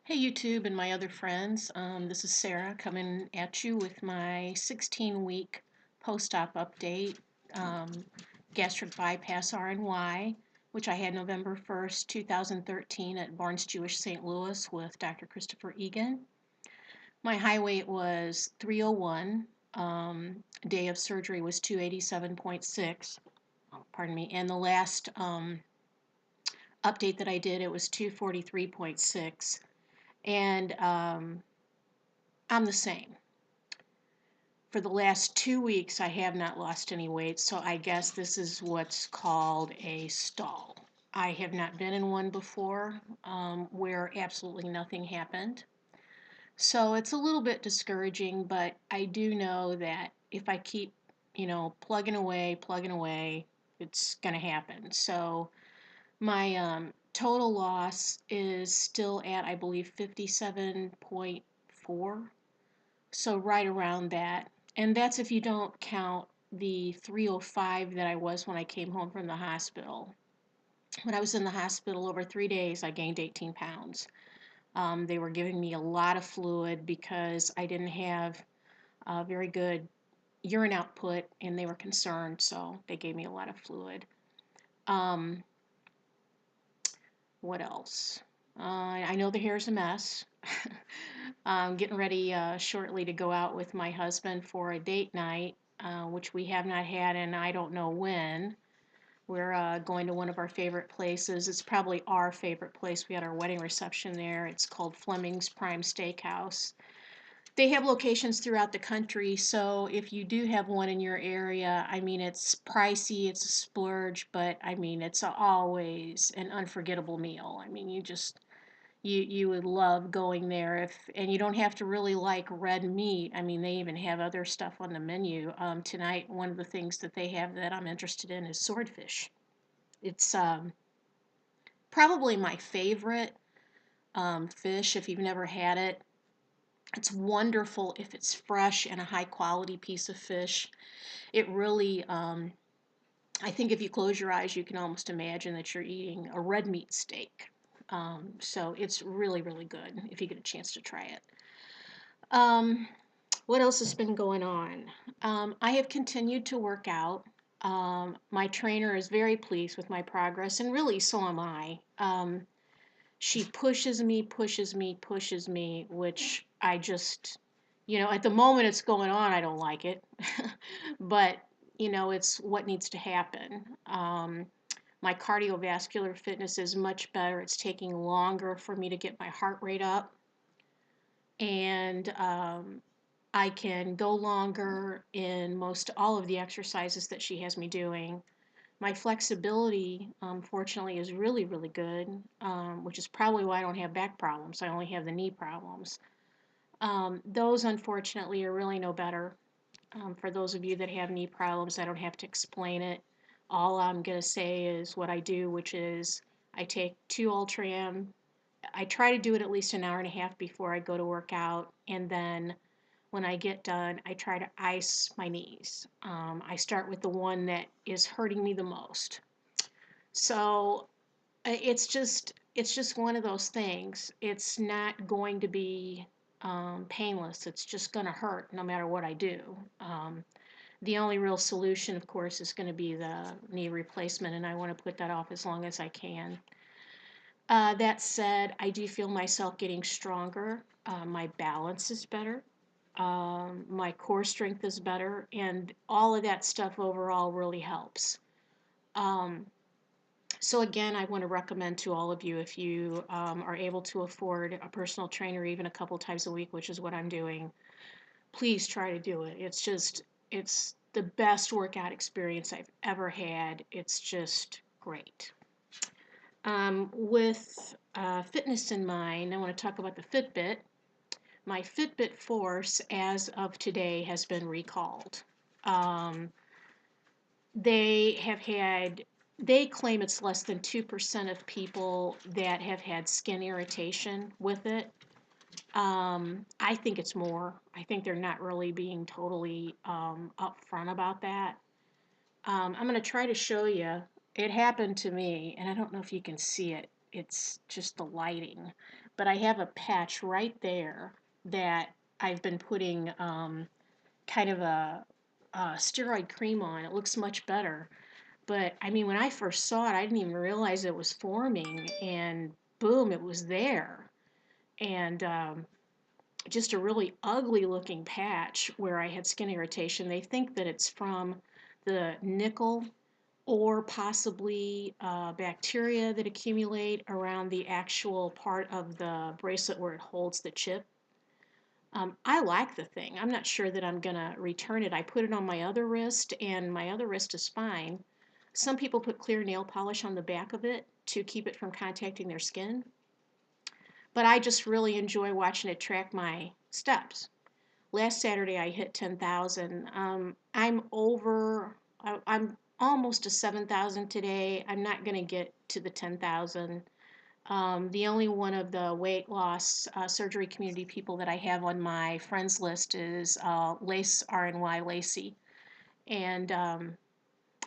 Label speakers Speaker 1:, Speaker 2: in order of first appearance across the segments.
Speaker 1: Hey YouTube and my other friends, this is Sarah coming at you with my 16-week post-op update, gastric bypass RNY, which I had November 1st, 2013 at Barnes Jewish St. Louis with Dr. Christopher Egan. My high weight was 301, day of surgery was 287.6, pardon me, and the last update that I did, it was 243.6. And I'm the same. For the last 2 weeks, I have not lost any weight, so I guess this is what's called a stall. I have not been in one before where absolutely nothing happened. So it's a little bit discouraging, but I do know that if I keep, plugging away, it's going to happen. So my total loss is still at, I believe, 57.4. So right around that. And that's if you don't count the 305 that I was when I came home from the hospital. When I was in the hospital over 3 days, I gained 18 pounds. They were giving me a lot of fluid because I didn't have very good urine output, and they were concerned, so they gave me a lot of fluid. Um, what else? I know the hair's a mess. I'm getting ready shortly to go out with my husband for a date night, which we have not had and I don't know when. We're going to one of our favorite places. It's probably our favorite place. We had our wedding reception there. It's called Fleming's Prime Steakhouse. They have locations throughout the country, so if you do have one in your area, I mean, it's pricey, it's a splurge, but I mean, it's always an unforgettable meal. I mean, you would love going there and you don't have to really like red meat. I mean, they even have other stuff on the menu. Tonight, one of the things that they have that I'm interested in is swordfish. It's probably my favorite fish if you've never had it. It's wonderful if it's fresh and a high quality piece of fish. It really, I think if you close your eyes, you can almost imagine that you're eating a red meat steak. So it's really, really good if you get a chance to try it. Um, what else has been going on? I have continued to work out. My trainer is very pleased with my progress, and really so am I. She pushes me, which I just, at the moment it's going on, I don't like it. But, it's what needs to happen. My cardiovascular fitness is much better. It's taking longer for me to get my heart rate up. And I can go longer in most all of the exercises that she has me doing. My flexibility, fortunately, is really, really good, which is probably why I don't have back problems. I only have the knee problems. Those, unfortunately, are really no better. For those of you that have knee problems, I don't have to explain it. All I'm going to say is what I do, which is I take 2 Ultram. I try to do it at least an hour and a half before I go to work out, and then when I get done, I try to ice my knees. I start with the one that is hurting me the most. So it's just one of those things. It's not going to be painless. It's just going to hurt no matter what I do. The only real solution, of course, is going to be the knee replacement, and I want to put that off as long as I can. That said, I do feel myself getting stronger. My balance is better. My core strength is better, and all of that stuff overall really helps. Um, so again, I want to recommend to all of you, if you are able to afford a personal trainer even a couple times a week, which is what I'm doing, please try to do it. It's the best workout experience I've ever had. It's just great. With fitness in mind, I want to talk about the Fitbit. My Fitbit Force, as of today, has been recalled. Um, they have had, they claim it's less than 2% of people that have had skin irritation with it. I think it's more. I think they're not really being totally upfront about that. I'm going to try to show you. It happened to me, and I don't know if you can see it. It's just the lighting. but I have a patch right there that I've been putting kind of a steroid cream on. It looks much better. But I mean, when I first saw it, I didn't even realize it was forming, and boom, it was there. And just a really ugly looking patch where I had skin irritation. They think that it's from the nickel or possibly bacteria that accumulate around the actual part of the bracelet where it holds the chip. I like the thing. I'm not sure that I'm going to return it. I put it on my other wrist, and my other wrist is fine. Some people put clear nail polish on the back of it to keep it from contacting their skin, but I just really enjoy watching it track my steps. Last Saturday I hit 10,000. I'm over, I'm almost to 7,000 today. I'm not going to get to the 10,000. The only one of the weight loss surgery community people that I have on my friends list is LACE RNY Lacey. And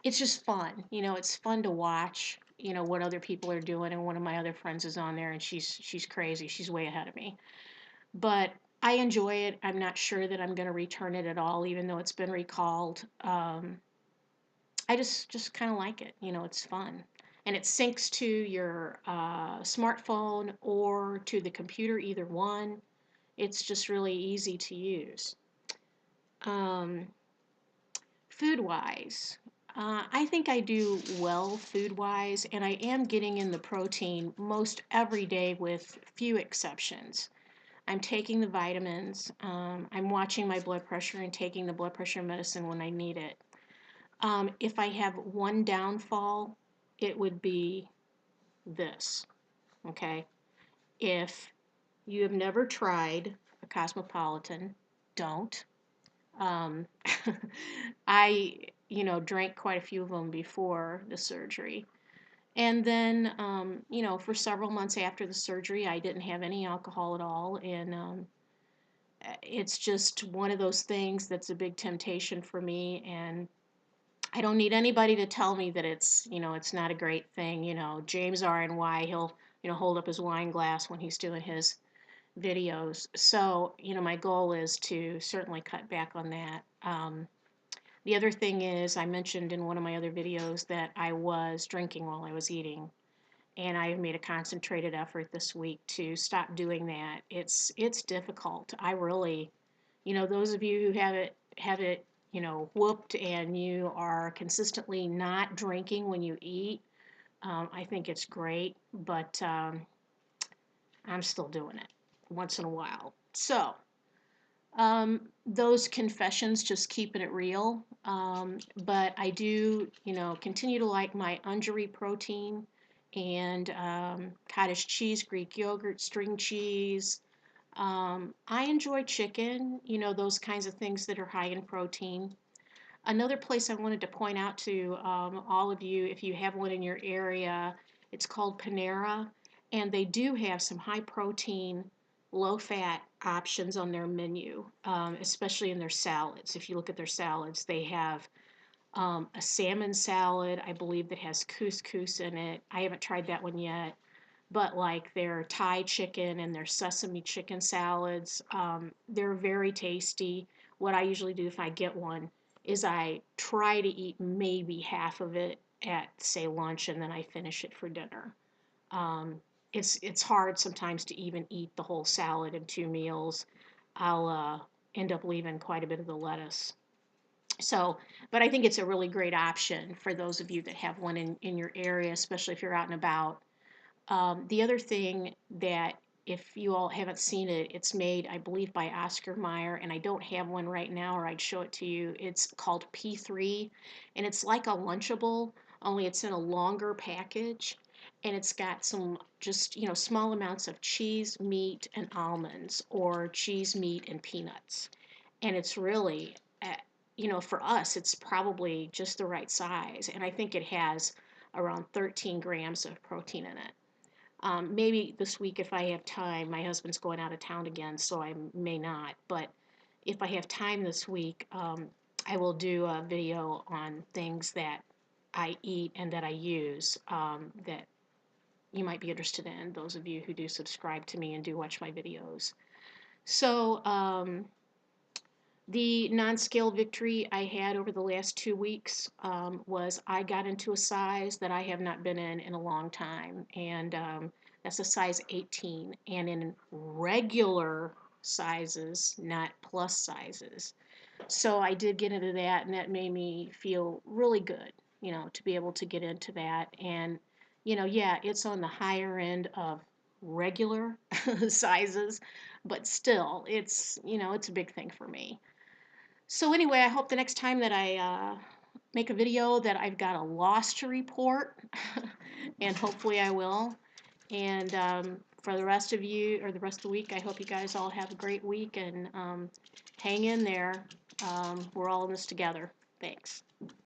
Speaker 1: it's just fun. It's fun to watch, what other people are doing. And one of my other friends is on there, and she's crazy. She's way ahead of me. But I enjoy it. I'm not sure that I'm going to return it at all, even though it's been recalled. I just kind of like it. It's fun. And it syncs to your smartphone or to the computer, either one. It's just really easy to use. Um, Food wise, I think I do well food wise, and I am getting in the protein most every day with few exceptions. I'm taking the vitamins. I'm watching my blood pressure and taking the blood pressure medicine when I need it. If I have one downfall, it would be this. Okay. If you have never tried a Cosmopolitan, don't. Um, I, drank quite a few of them before the surgery. And then, for several months after the surgery, I didn't have any alcohol at all. And it's just one of those things that's a big temptation for me. And I don't need anybody to tell me that it's not a great thing. James RNY, he'll, hold up his wine glass when he's doing his videos. So, my goal is to certainly cut back on that. The other thing is, I mentioned in one of my other videos that I was drinking while I was eating, and I have made a concentrated effort this week to stop doing that. It's difficult. I really, those of you who have it, whooped, and you are consistently not drinking when you eat, I think it's great, but I'm still doing it once in a while. So, those confessions, just keeping it real. But I do, continue to like my Ungary protein and cottage cheese, Greek yogurt, string cheese. I enjoy chicken, those kinds of things that are high in protein. Another place I wanted to point out to all of you, if you have one in your area, it's called Panera, and they do have some high protein, low fat options on their menu, especially in their salads. If you look at their salads, they have a salmon salad, I believe, that has couscous in it. I haven't tried that one yet, but like their Thai chicken and their sesame chicken salads, they're very tasty. What I usually do if I get one is I try to eat maybe half of it at, say, lunch, and then I finish it for dinner. Um, it's hard sometimes to even eat the whole salad in 2 meals. I'll end up leaving quite a bit of the lettuce. So, but I think it's a really great option for those of you that have one in your area, especially if you're out and about. The other thing that, if you all haven't seen it, it's made, I believe, by Oscar Mayer, and I don't have one right now, or I'd show it to you. It's called P3, and it's like a Lunchable, only it's in a longer package, and it's got some just, small amounts of cheese, meat, and almonds, or cheese, meat, and peanuts. And it's really, for us, it's probably just the right size, and I think it has around 13 grams of protein in it. Maybe this week, if I have time, my husband's going out of town again, so I may not. But if I have time this week, I will do a video on things that I eat and that I use that you might be interested in, those of you who do subscribe to me and do watch my videos. So, the non-scale victory I had over the last 2 weeks was I got into a size that I have not been in a long time, and that's a size 18, and in regular sizes, not plus sizes. So I did get into that, and that made me feel really good, to be able to get into that. And, yeah, it's on the higher end of regular sizes, but still, it's a big thing for me. So anyway, I hope the next time that I make a video that I've got a loss to report, and hopefully I will. And for the rest of you, or the rest of the week, I hope you guys all have a great week, and hang in there. We're all in this together. Thanks.